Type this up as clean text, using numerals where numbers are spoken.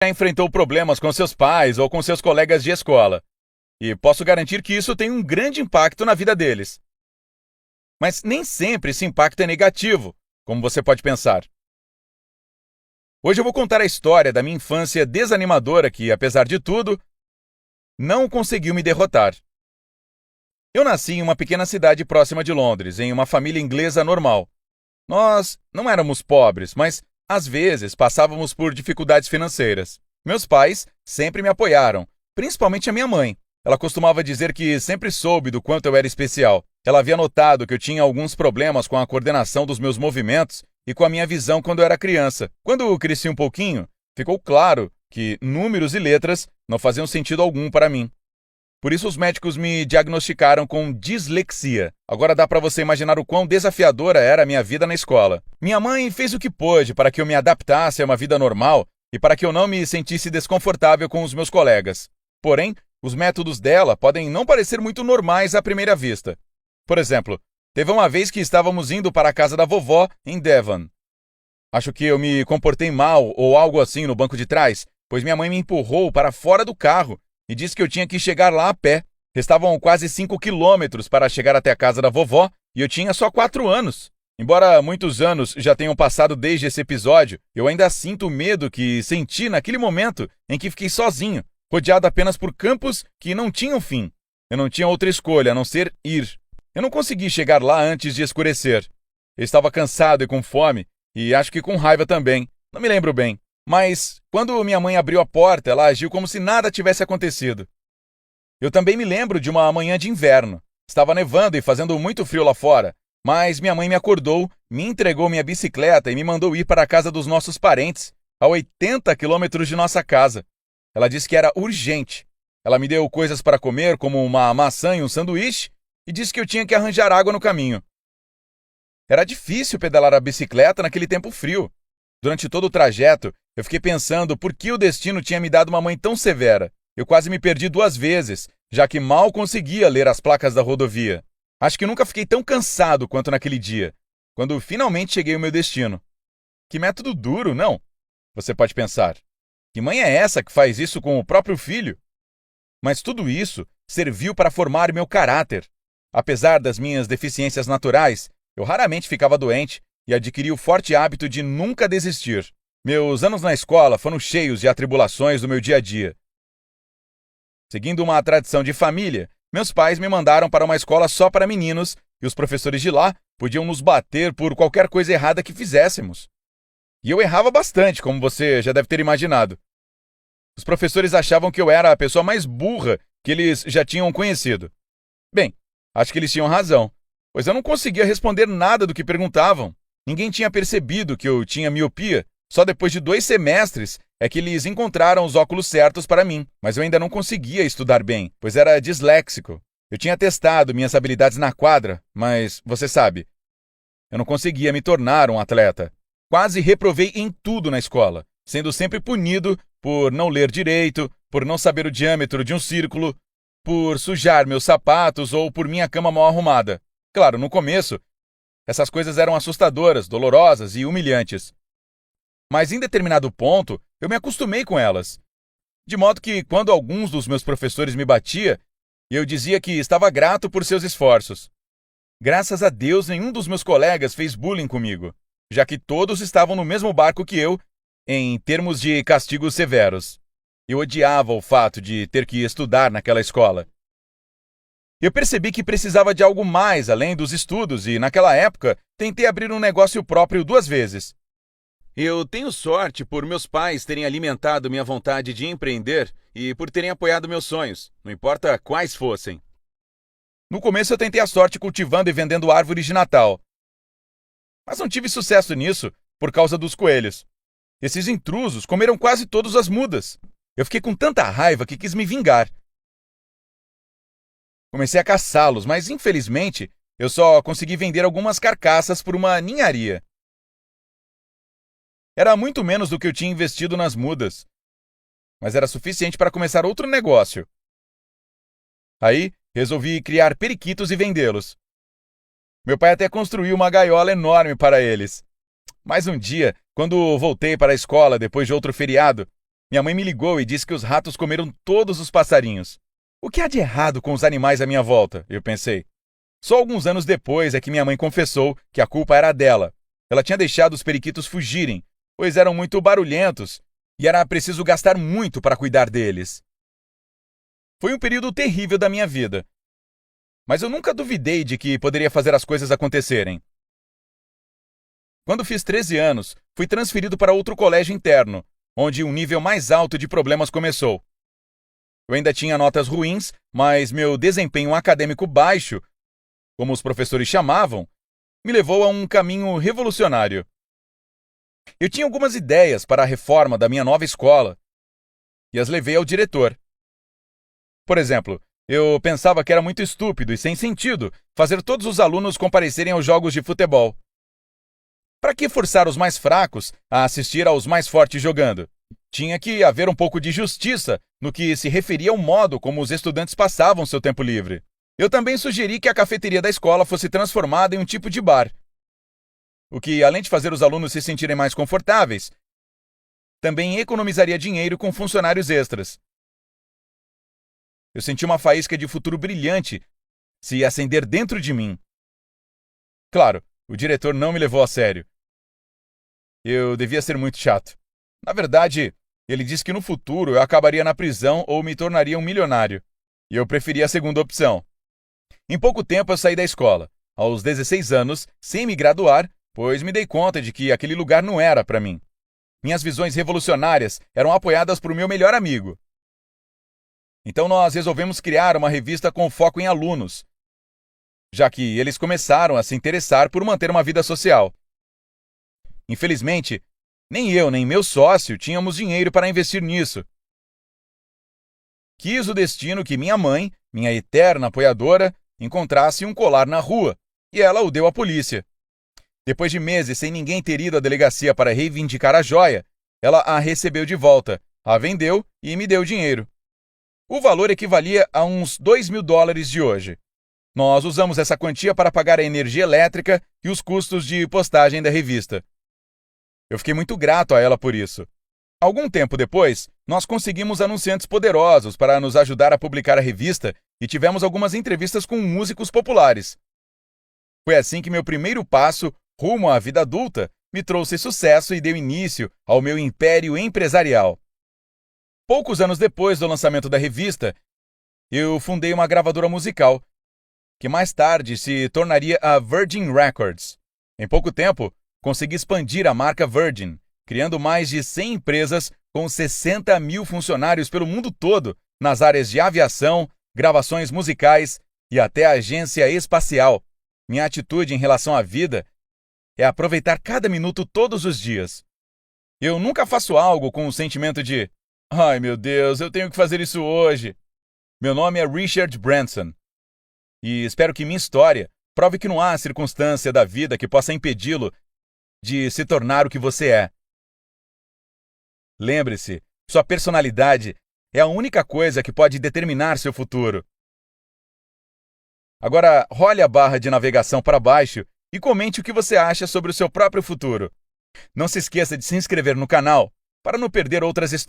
já enfrentou problemas com seus pais ou com seus colegas de escola, e posso garantir que isso tem um grande impacto na vida deles. Mas nem sempre esse impacto é negativo, como você pode pensar. Hoje eu vou contar a história da minha infância desanimadora que, apesar de tudo, não conseguiu me derrotar. Eu nasci em uma pequena cidade próxima de Londres, em uma família inglesa normal. Nós não éramos pobres, mas às vezes passávamos por dificuldades financeiras. Meus pais sempre me apoiaram, principalmente a minha mãe. Ela costumava dizer que sempre soube do quanto eu era especial. Ela havia notado que eu tinha alguns problemas com a coordenação dos meus movimentos e com a minha visão quando eu era criança. Quando eu cresci um pouquinho, ficou claro que números e letras não faziam sentido algum para mim. Por isso os médicos me diagnosticaram com dislexia. Agora dá para você imaginar o quão desafiadora era a minha vida na escola. Minha mãe fez o que pôde para que eu me adaptasse a uma vida normal e para que eu não me sentisse desconfortável com os meus colegas. Porém, os métodos dela podem não parecer muito normais à primeira vista. Por exemplo, teve uma vez que estávamos indo para a casa da vovó em Devon. Acho que eu me comportei mal ou algo assim no banco de trás, pois minha mãe me empurrou para fora do carro e disse que eu tinha que chegar lá a pé. Restavam quase 5 quilômetros para chegar até a casa da vovó e eu tinha só 4 anos. Embora muitos anos já tenham passado desde esse episódio, eu ainda sinto o medo que senti naquele momento em que fiquei sozinho, rodeado apenas por campos que não tinham fim. Eu não tinha outra escolha a não ser ir. Eu não consegui chegar lá antes de escurecer. Eu estava cansado e com fome, e acho que com raiva também. Não me lembro bem. Mas, quando minha mãe abriu a porta, ela agiu como se nada tivesse acontecido. Eu também me lembro de uma manhã de inverno. Estava nevando e fazendo muito frio lá fora, mas minha mãe me acordou, me entregou minha bicicleta e me mandou ir para a casa dos nossos parentes, a 80 quilômetros de nossa casa. Ela disse que era urgente. Ela me deu coisas para comer, como uma maçã e um sanduíche, e disse que eu tinha que arranjar água no caminho. Era difícil pedalar a bicicleta naquele tempo frio. Durante todo o trajeto, eu fiquei pensando por que o destino tinha me dado uma mãe tão severa. Eu quase me perdi 2 vezes, já que mal conseguia ler as placas da rodovia. Acho que nunca fiquei tão cansado quanto naquele dia, quando finalmente cheguei ao meu destino. Que método duro, não? Você pode pensar. Que mãe é essa que faz isso com o próprio filho? Mas tudo isso serviu para formar meu caráter. Apesar das minhas deficiências naturais, eu raramente ficava doente e adquiri o forte hábito de nunca desistir. Meus anos na escola foram cheios de atribulações do meu dia a dia. Seguindo uma tradição de família, meus pais me mandaram para uma escola só para meninos e os professores de lá podiam nos bater por qualquer coisa errada que fizéssemos. E eu errava bastante, como você já deve ter imaginado. Os professores achavam que eu era a pessoa mais burra que eles já tinham conhecido. Bem, acho que eles tinham razão, pois eu não conseguia responder nada do que perguntavam. Ninguém tinha percebido que eu tinha miopia. Só depois de 2 semestres é que eles encontraram os óculos certos para mim, mas eu ainda não conseguia estudar bem, pois era disléxico. Eu tinha testado minhas habilidades na quadra, mas, você sabe, eu não conseguia me tornar um atleta. Quase reprovei em tudo na escola, sendo sempre punido por não ler direito, por não saber o diâmetro de um círculo, por sujar meus sapatos ou por minha cama mal arrumada. Claro, no começo, essas coisas eram assustadoras, dolorosas e humilhantes. Mas em determinado ponto, eu me acostumei com elas. De modo que, quando alguns dos meus professores me batia, eu dizia que estava grato por seus esforços. Graças a Deus, nenhum dos meus colegas fez bullying comigo, já que todos estavam no mesmo barco que eu, em termos de castigos severos. Eu odiava o fato de ter que estudar naquela escola. Eu percebi que precisava de algo mais além dos estudos e, naquela época, tentei abrir um negócio próprio 2 vezes. Eu tenho sorte por meus pais terem alimentado minha vontade de empreender e por terem apoiado meus sonhos, não importa quais fossem. No começo eu tentei a sorte cultivando e vendendo árvores de Natal. Mas não tive sucesso nisso por causa dos coelhos. Esses intrusos comeram quase todas as mudas. Eu fiquei com tanta raiva que quis me vingar. Comecei a caçá-los, mas infelizmente eu só consegui vender algumas carcaças por uma ninharia. Era muito menos do que eu tinha investido nas mudas, mas era suficiente para começar outro negócio. Aí, resolvi criar periquitos e vendê-los. Meu pai até construiu uma gaiola enorme para eles. Mas um dia, quando voltei para a escola depois de outro feriado, Minha mãe me ligou e disse que os ratos comeram todos os passarinhos. O que há de errado com os animais à minha volta? Eu pensei. Só alguns anos depois é que minha mãe confessou que a culpa era dela. Ela tinha deixado os periquitos fugirem, pois eram muito barulhentos e era preciso gastar muito para cuidar deles. Foi um período terrível da minha vida, mas eu nunca duvidei de que poderia fazer as coisas acontecerem. Quando fiz 13 anos, fui transferido para outro colégio interno, onde um nível mais alto de problemas começou. Eu ainda tinha notas ruins, mas meu desempenho acadêmico baixo, como os professores chamavam, me levou a um caminho revolucionário. Eu tinha algumas ideias para a reforma da minha nova escola e as levei ao diretor. Por exemplo, eu pensava que era muito estúpido e sem sentido fazer todos os alunos comparecerem aos jogos de futebol. Para que forçar os mais fracos a assistir aos mais fortes jogando? Tinha que haver um pouco de justiça no que se referia ao modo como os estudantes passavam seu tempo livre. Eu também sugeri que a cafeteria da escola fosse transformada em um tipo de bar, o que, além de fazer os alunos se sentirem mais confortáveis, também economizaria dinheiro com funcionários extras. Eu senti uma faísca de futuro brilhante se acender dentro de mim. Claro, o diretor não me levou a sério. Eu devia ser muito chato. Na verdade, ele disse que no futuro eu acabaria na prisão ou me tornaria um milionário. E eu preferia a segunda opção. Em pouco tempo eu saí da escola, aos 16 anos, sem me graduar, pois me dei conta de que aquele lugar não era para mim. Minhas visões revolucionárias eram apoiadas por meu melhor amigo. Então nós resolvemos criar uma revista com foco em alunos, já que eles começaram a se interessar por manter uma vida social. Infelizmente, nem eu nem meu sócio tínhamos dinheiro para investir nisso. Quis o destino que minha mãe, minha eterna apoiadora, encontrasse um colar na rua, e ela o deu à polícia. Depois de meses sem ninguém ter ido à delegacia para reivindicar a joia, ela a recebeu de volta, a vendeu e me deu o dinheiro. O valor equivalia a uns $2.000 de hoje. Nós usamos essa quantia para pagar a energia elétrica e os custos de postagem da revista. Eu fiquei muito grato a ela por isso. Algum tempo depois, nós conseguimos anunciantes poderosos para nos ajudar a publicar a revista e tivemos algumas entrevistas com músicos populares. Foi assim que meu primeiro passo rumo à vida adulta me trouxe sucesso e deu início ao meu império empresarial. Poucos anos depois do lançamento da revista, eu fundei uma gravadora musical, que mais tarde se tornaria a Virgin Records. Em pouco tempo, consegui expandir a marca Virgin, criando mais de 100 empresas com 60 mil funcionários pelo mundo todo, nas áreas de aviação, gravações musicais e até agência espacial. Minha atitude em relação à vida é aproveitar cada minuto todos os dias. Eu nunca faço algo com o sentimento de "Ai, meu Deus, eu tenho que fazer isso hoje". Meu nome é Richard Branson e espero que minha história prove que não há circunstância da vida que possa impedi-lo de se tornar o que você é. Lembre-se, sua personalidade é a única coisa que pode determinar seu futuro. Agora, role a barra de navegação para baixo e comente o que você acha sobre o seu próprio futuro. Não se esqueça de se inscrever no canal para não perder outras histórias.